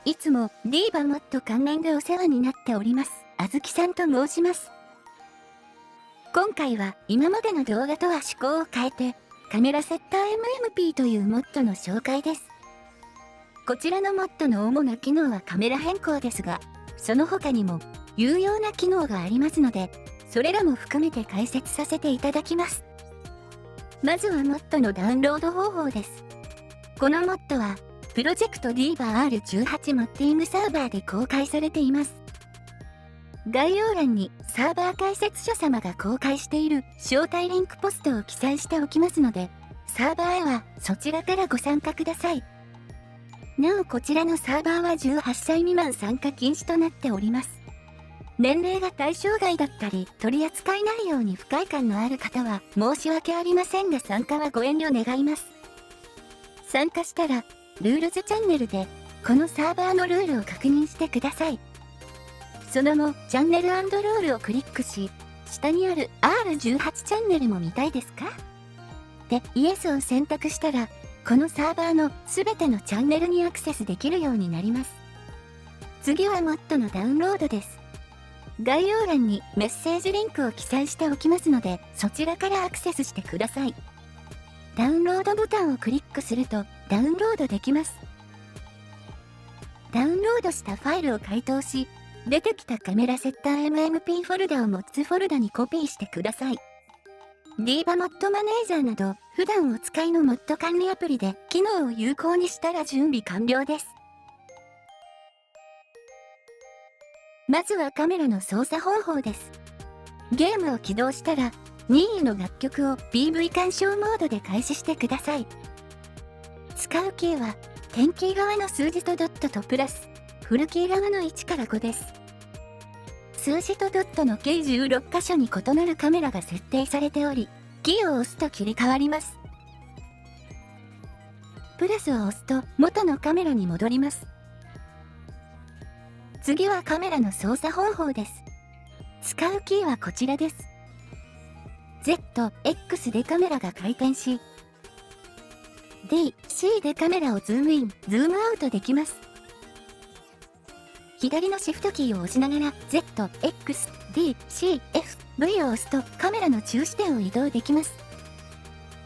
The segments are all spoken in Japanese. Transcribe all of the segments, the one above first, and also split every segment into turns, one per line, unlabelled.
いつもディーバモット関連でお世話になっております。あずきさんと申します。今回は今までの動画とは趣向を変えて、カメラセッター MMP というモッドの紹介です。こちらのモッドの主な機能はカメラ変更ですが、その他にも有用な機能がありますので、それらも含めて解説させていただきます。まずはモッドのダウンロード方法です。このモッドは、プロジェクト DIVA-R18 モッティングサーバーで公開されています。概要欄にサーバー解説者様が公開している招待リンクポストを記載しておきますので、サーバーへはそちらからご参加ください。なおこちらのサーバーは18歳未満参加禁止となっております。年齢が対象外だったり、取扱内容に不快感のある方は申し訳ありませんが参加はご遠慮願います。参加したら、ルールズチャンネルで、このサーバーのルールを確認してください。その後、チャンネル&ロールをクリックし、下にある R18 チャンネルも見たいですか？で、イエスを選択したら、このサーバーのすべてのチャンネルにアクセスできるようになります。次はモッドのダウンロードです。概要欄にメッセージリンクを記載しておきますので、そちらからアクセスしてください。ダウンロードボタンをクリックするとダウンロードできます。ダウンロードしたファイルを解凍し、出てきたカメラセッター MMP フォルダをモッツフォルダにコピーしてください。DIVA モッドマネージャーなど普段お使いのモッド管理アプリで機能を有効にしたら準備完了です。まずはカメラの操作方法です。ゲームを起動したら任意の楽曲を PV 鑑賞モードで開始してください。使うキーは、点キー側の数字とドットとプラス、フルキー側の1から5です。数字とドットの計16箇所に異なるカメラが設定されており、キーを押すと切り替わります。プラスを押すと元のカメラに戻ります。次はカメラの操作方法です。使うキーはこちらです。Z、X でカメラが回転し、D、C でカメラをズームイン、ズームアウトできます。左のシフトキーを押しながら Z、X、D、C、F、V を押すとカメラの中視点を移動できます。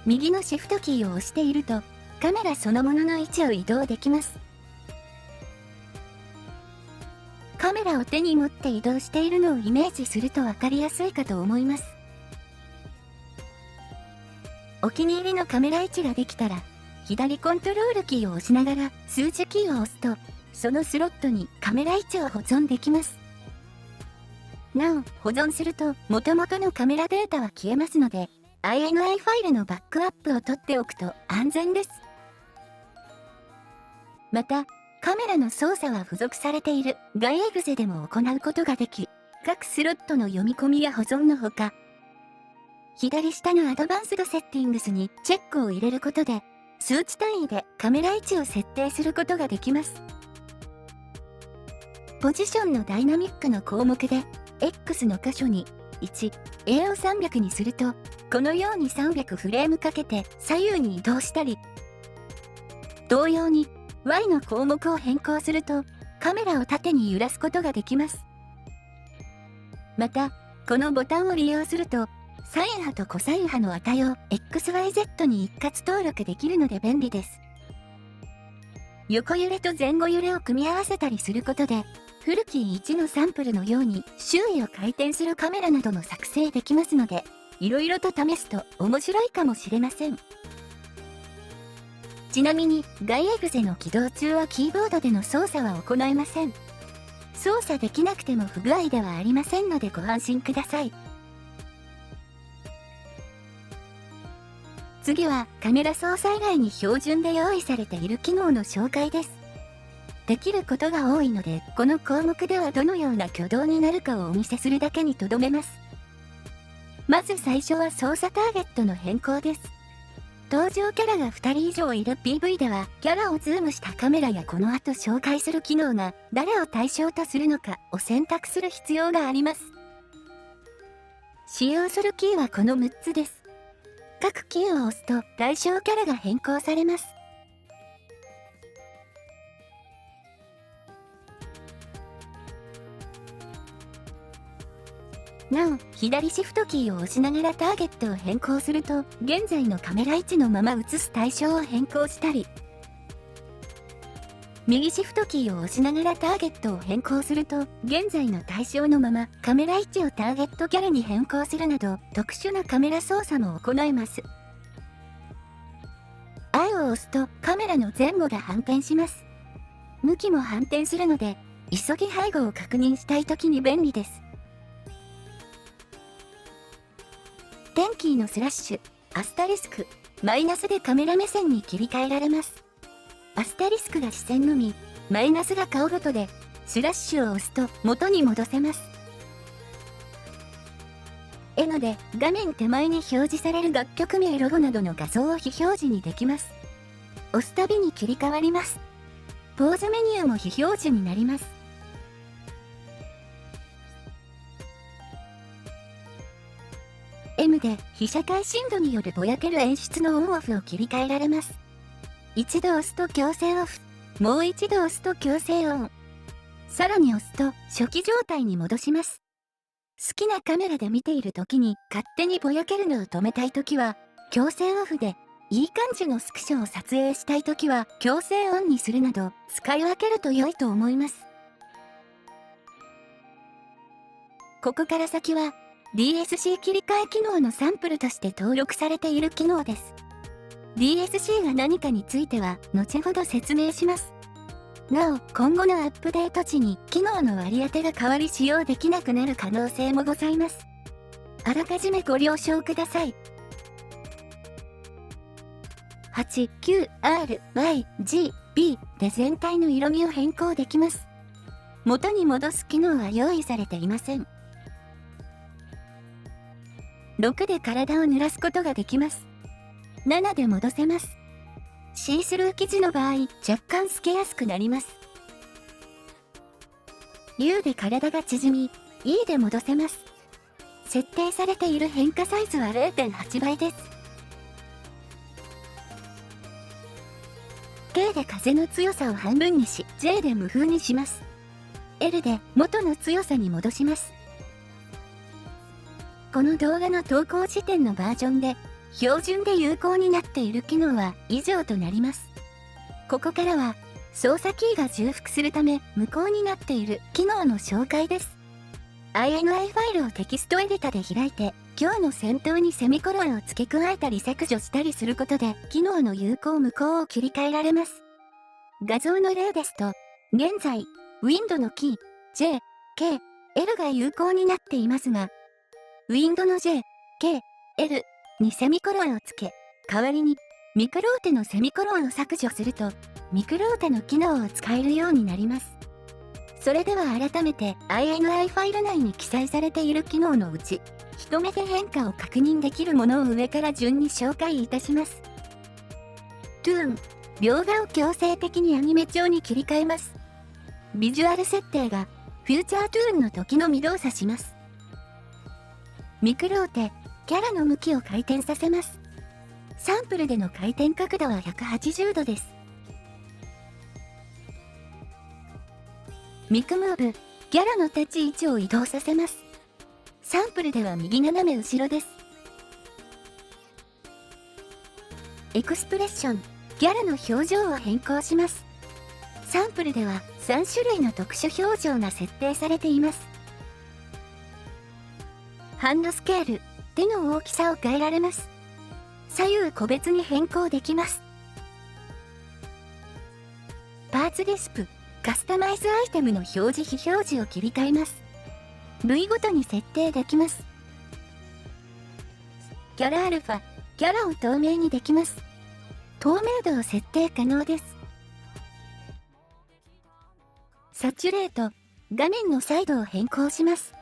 右のシフトキーを押しているとカメラそのものの位置を移動できます。カメラを手に持って移動しているのをイメージするとわかりやすいかと思います。お気に入りのカメラ位置ができたら、左コントロールキーを押しながら数字キーを押すと、そのスロットにカメラ位置を保存できます。なお、保存すると元々のカメラデータは消えますので、INI ファイルのバックアップを取っておくと安全です。また、カメラの操作は付属されている外エグゼでも行うことができ、各スロットの読み込みや保存のほか、左下のアドバンスドセッティングスにチェックを入れることで、数値単位でカメラ位置を設定することができます。ポジションのダイナミックの項目で、X の箇所に1、A を300にすると、このように300フレームかけて左右に移動したり、同様に Y の項目を変更すると、カメラを縦に揺らすことができます。また、このボタンを利用すると、サイン波とコサイン波の値を XYZ に一括登録できるので便利です。横揺れと前後揺れを組み合わせたりすることで、フルキー1のサンプルのように周囲を回転するカメラなども作成できますので、いろいろと試すと面白いかもしれません。ちなみに、外エグゼの起動中はキーボードでの操作は行えません。操作できなくても不具合ではありませんのでご安心ください。次はカメラ操作以外に標準で用意されている機能の紹介です。できることが多いので、この項目ではどのような挙動になるかをお見せするだけにとどめます。まず最初は操作ターゲットの変更です。登場キャラが2人以上いる PV では、キャラをズームしたカメラやこの後紹介する機能が誰を対象とするのかを選択する必要があります。使用するキーはこの6つです。各キーを押すと対象キャラが変更されます。なお、左シフトキーを押しながらターゲットを変更すると、現在のカメラ位置のまま映す対象を変更したり、右シフトキーを押しながらターゲットを変更すると、現在の対象のままカメラ位置をターゲットキャラに変更するなど、特殊なカメラ操作も行えます。I を押すとカメラの前後が反転します。向きも反転するので、急ぎ背後を確認したいときに便利です。点キーのスラッシュ、アスタリスク、マイナスでカメラ目線に切り替えられます。アスタリスクが視線のみ、マイナスが顔ごとで、スラッシュを押すと元に戻せます。N で画面手前に表示される楽曲名ロゴなどの画像を非表示にできます。押すたびに切り替わります。ポーズメニューも非表示になります。M で被写界深度によるぼやける演出のオンオフを切り替えられます。一度押すと強制オフ、もう一度押すと強制オン。さらに押すと初期状態に戻します。好きなカメラで見ている時に勝手にぼやけるのを止めたい時は強制オフで、いい感じのスクショを撮影したい時は強制オンにするなど使い分けると良いと思います。ここから先は DSC 切り替え機能のサンプルとして登録されている機能です。DSC が何かについては後ほど説明します。なお、今後のアップデート時に機能の割り当てが変わり使用できなくなる可能性もございます。あらかじめご了承ください。8、9、R、Y、G、B で全体の色味を変更できます。元に戻す機能は用意されていません。6で体を濡らすことができます。7で戻せます。シースルー生地の場合、若干透けやすくなります。U で体が縮み、E で戻せます。設定されている変化サイズは 0.8 倍です。K で風の強さを半分にし、J で無風にします。L で元の強さに戻します。この動画の投稿時点のバージョンで、標準で有効になっている機能は以上となります。ここからは操作キーが重複するため無効になっている機能の紹介です。INI ファイルをテキストエディタで開いて、今日の先頭にセミコロンを付け加えたり削除したりすることで機能の有効無効を切り替えられます。画像の例ですと、現在 Wind のキー J、K、L が有効になっていますが、Wind の J、K、Lにセミコロンを付け、代わりにミクローテのセミコロンを削除すると、ミクローテの機能を使えるようになります。それでは改めて INI ファイル内に記載されている機能のうち、一目で変化を確認できるものを上から順に紹介いたします。Toon、描画を強制的にアニメ調に切り替えます。ビジュアル設定がフューチャートゥーンの時のみ動作します。ミクローテ、キャラの向きを回転させます。サンプルでの回転角度は180度です。ミクムーブ、キャラの立ち位置を移動させます。サンプルでは右斜め後ろです。エクスプレッション、キャラの表情を変更します。サンプルでは3種類の特殊表情が設定されています。ハンドスケール、手の大きさを変えられます。左右個別に変更できます。パーツディスプ、カスタマイズアイテムの表示非表示を切り替えます。部位ごとに設定できます。キャラアルファ、キャラを透明にできます。透明度を設定可能です。サチュレート、画面のサイドを変更します。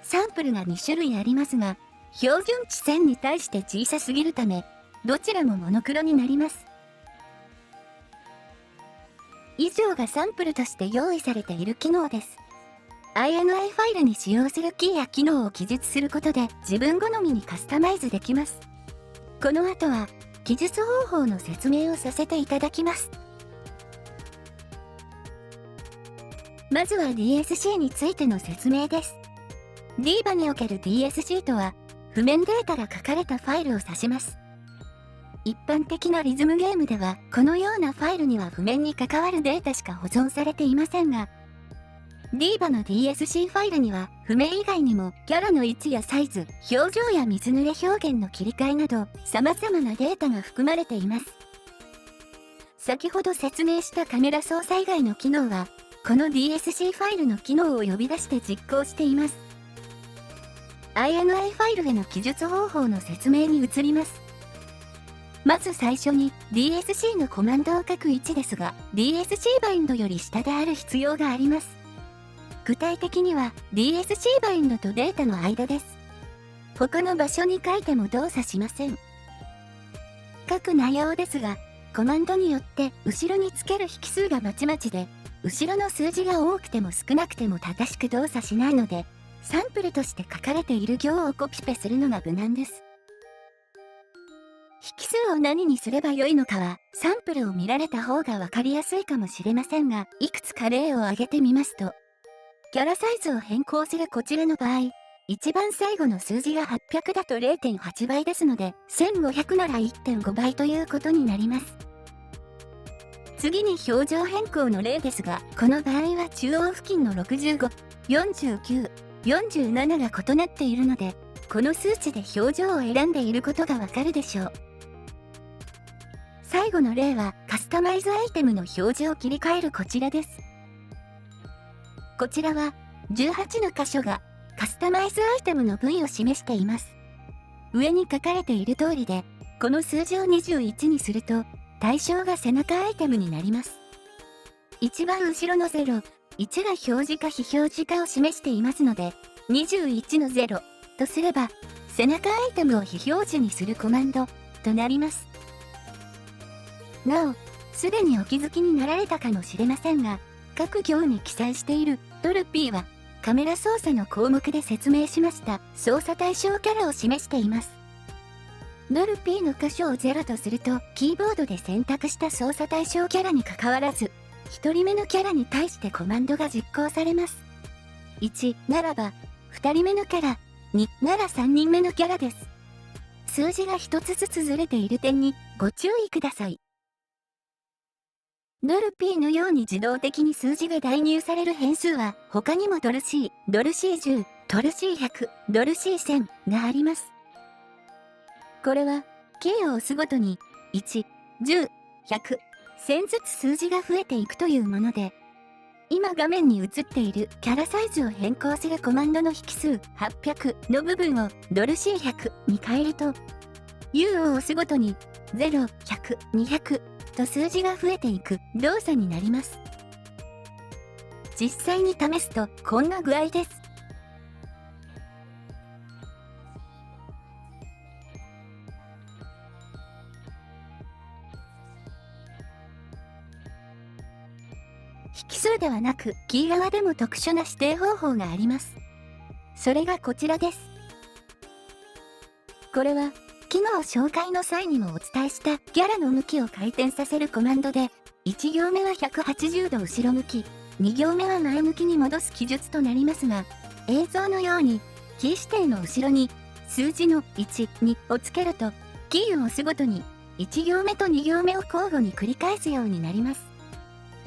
サンプルが2種類ありますが、標準値線に対して小さすぎるため、どちらもモノクロになります。以上がサンプルとして用意されている機能です。INI ファイルに使用するキーや機能を記述することで自分好みにカスタマイズできます。この後は、記述方法の説明をさせていただきます。まずは DSC についての説明です。DIVA における DSC とは、譜面データが書かれたファイルを指します。一般的なリズムゲームでは、このようなファイルには譜面に関わるデータしか保存されていませんが、DIVA の DSC ファイルには、譜面以外にも、キャラの位置やサイズ、表情や水濡れ表現の切り替えなど、様々なデータが含まれています。先ほど説明したカメラ操作以外の機能は、この DSC ファイルの機能を呼び出して実行しています。INI ファイルへの記述方法の説明に移ります。まず最初に DSC のコマンドを書く位置ですが、DSC バインドより下である必要があります。具体的には DSC バインドとデータの間です。他の場所に書いても動作しません。書く内容ですが、コマンドによって後ろにつける引数がまちまちで、後ろの数字が多くても少なくても正しく動作しないので、サンプルとして書かれている行をコピペするのが無難です。引数を何にすればよいのかは、サンプルを見られた方がわかりやすいかもしれませんが、いくつか例を挙げてみますと、キャラサイズを変更するこちらの場合、一番最後の数字が800だと 0.8 倍ですので、1500なら 1.5 倍ということになります。次に表情変更の例ですが、この場合は中央付近の65、49、47が異なっているので、この数値で表情を選んでいることがわかるでしょう。最後の例はカスタマイズアイテムの表示を切り替えるこちらです。こちらは18の箇所がカスタマイズアイテムの部位を示しています。上に書かれている通りで、この数字を21にすると対象が背中アイテムになります。一番後ろの0、1が表示か非表示かを示していますので、21の0とすれば背中アイテムを非表示にするコマンドとなります。なお、すでにお気づきになられたかもしれませんが、各行に記載しているドルピーはカメラ操作の項目で説明しました操作対象キャラを示しています。ドルピーの箇所を0とすると、キーボードで選択した操作対象キャラに関わらず、1人目のキャラに対してコマンドが実行されます。1ならば、2人目のキャラ、2なら3人目のキャラです。数字が1つずつずれている点にご注意ください。ドルピーのように自動的に数字が代入される変数は他にもドル C、ドル C10、ドル C100、ドル C1000 があります。これは、キーを押すごとに1、10、100、1000ずつ数字が増えていくというもので、今画面に映っているキャラサイズを変更するコマンドの引数800の部分をドル C100 に変えると、U を押すごとに0、100、200と数字が増えていく動作になります。実際に試すとこんな具合です。引数ではなく、キー側でも特殊な指定方法があります。それがこちらです。これは、機能紹介の際にもお伝えしたキャラの向きを回転させるコマンドで、1行目は180度後ろ向き、2行目は前向きに戻す記述となりますが、映像のように、キー指定の後ろに、数字の1、2をつけると、キーを押すごとに、1行目と2行目を交互に繰り返すようになります。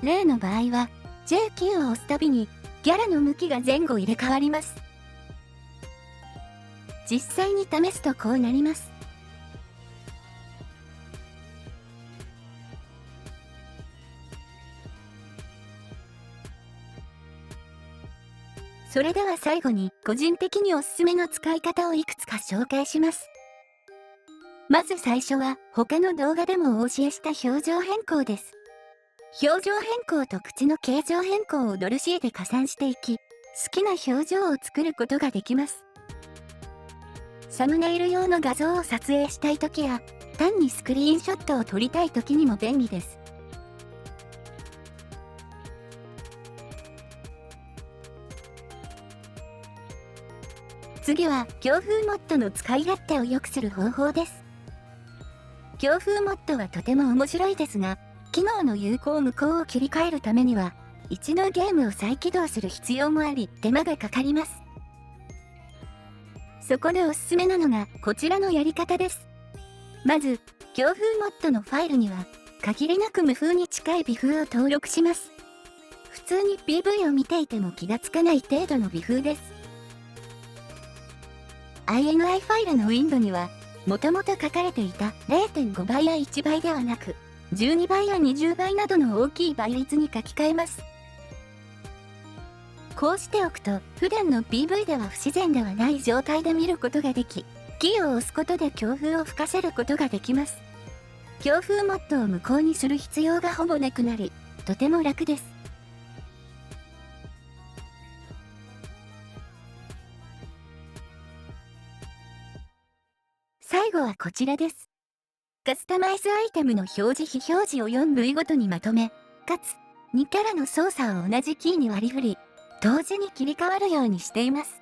例の場合は、J キーを押すたびに、キャラの向きが前後入れ替わります。実際に試すとこうなります。それでは最後に個人的におすすめの使い方をいくつか紹介します。まず最初は他の動画でもお教えした表情変更です。表情変更と口の形状変更をドル C で加算していき、好きな表情を作ることができます。サムネイル用の画像を撮影したいときや、単にスクリーンショットを撮りたいときにも便利です。次は強風モッドの使い勝手を良くする方法です。強風モッドはとても面白いですが、機能の有効無効を切り替えるためには、一度ゲームを再起動する必要もあり、手間がかかります。そこでおすすめなのがこちらのやり方です。まず、強風モッドのファイルには、限りなく無風に近い微風を登録します。普通に PV を見ていても気がつかない程度の微風です。INI ファイルのウィンドには、もともと書かれていた 0.5 倍や1倍ではなく、12倍や20倍などの大きい倍率に書き換えます。こうしておくと、普段の PV では不自然ではない状態で見ることができ、キーを押すことで強風を吹かせることができます。強風モッドを無効にする必要がほぼなくなり、とても楽です。最後はこちらです。カスタマイズアイテムの表示非表示を4類ごとにまとめ、かつ2キャラの操作を同じキーに割り振り、同時に切り替わるようにしています。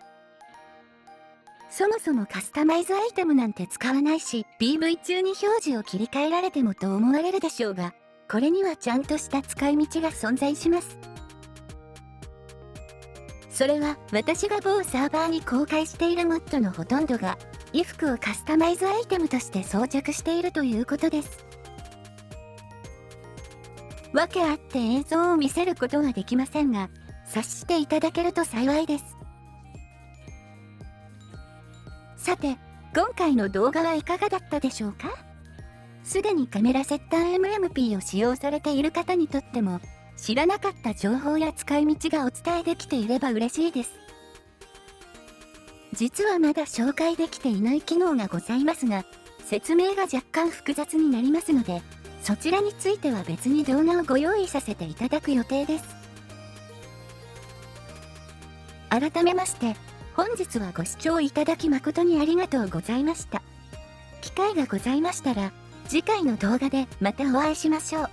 そもそもカスタマイズアイテムなんて使わないし、PV 中に表示を切り替えられてもと思われるでしょうが、これにはちゃんとした使い道が存在します。それは私が某サーバーに公開しているモッドのほとんどが、衣服をカスタマイズアイテムとして装着しているということです。わけあって映像を見せることはできませんが、察していただけると幸いです。さて、今回の動画はいかがだったでしょうか？すでにカメラセッター MMP を使用されている方にとっても、知らなかった情報や使い道がお伝えできていれば嬉しいです。実はまだ紹介できていない機能がございますが、説明が若干複雑になりますので、そちらについては別に動画をご用意させていただく予定です。改めまして、本日はご視聴いただき誠にありがとうございました。機会がございましたら、次回の動画でまたお会いしましょう。